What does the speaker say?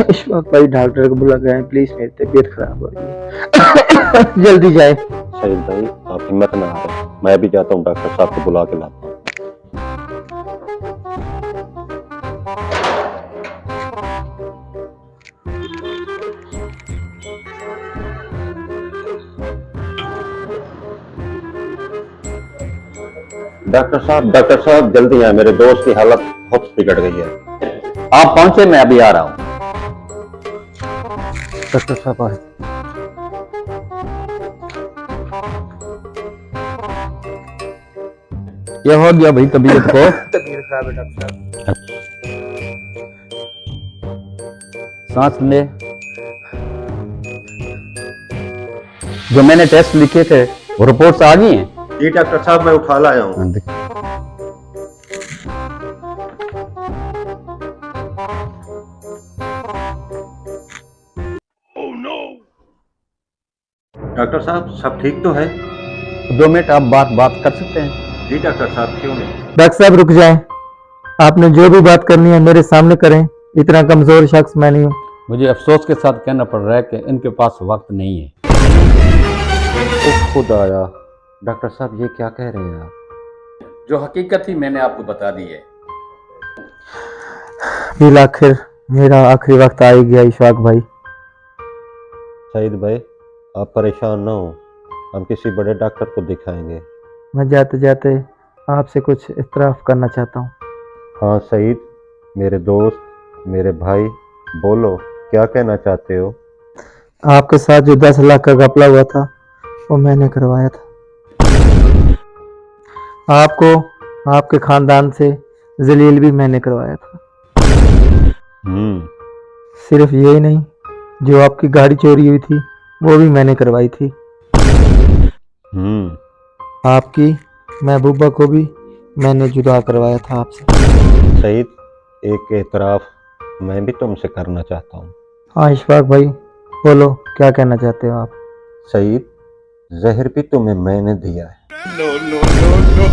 इशफाक भाई डॉक्टर को बुला गए हैं, प्लीज मेरी तबीयत खराब हो रही है। जल्दी जाए। सईद भाई आप हिम्मत ना हारें, मैं भी जाता हूँ डॉक्टर साहब को बुला के लाता हूँ। डॉक्टर साहब जल्दी आए, मेरे दोस्त की हालत बहुत बिगड़ गई है। आप पहुंचे, मैं अभी आ रहा हूं। डॉक्टर साहब आए। क्या हो गया भाई तबीयत को? तबीयत खराब है डॉक्टर साहब। सांस ले। जो मैंने टेस्ट लिखे थे वो रिपोर्ट्स आ गई हैं? जी डॉक्टर साहब मैं उठा लाया हूँ। डॉक्टर साहब सब ठीक तो है? 2 मिनट आप बात कर सकते हैं? जी डॉक्टर साहब क्यों नहीं। डॉक्टर साहब रुक जाएं, आपने जो भी बात करनी है मेरे सामने करें, इतना कमजोर शख्स मैं नहीं हूँ। मुझे अफसोस के साथ कहना पड़ रहा है कि इनके पास वक्त नहीं है। खुदाया, डॉक्टर साहब ये क्या कह रहे हैं आप? जो हकीकत थी मैंने आपको बता दी है। फिर आखिर मेरा आखिरी वक्त आ ही गया इशफाक भाई। सईद भाई आप परेशान ना हो, हम किसी बड़े डॉक्टर को दिखाएंगे। मैं जाते जाते आपसे कुछ इतराफ़ करना चाहता हूँ। हाँ सईद, मेरे दोस्त, मेरे भाई, बोलो क्या कहना चाहते हो? आपके साथ जो 10 लाख का घपला हुआ था वो मैंने करवाया था। आपको आपके खानदान से जलील भी मैंने करवाया था। सिर्फ यही नहीं, जो आपकी गाड़ी चोरी हुई थी वो भी मैंने करवाई थी। आपकी महबूबा को भी मैंने जुदा करवाया था आपसे। सईद एक एतराफ़ मैं भी तुमसे करना चाहता हूँ। हाँ इशफाक भाई बोलो, क्या कहना चाहते हो आप? सईद जहर भी तुम्हें मैंने दिया है। No, no, no, no.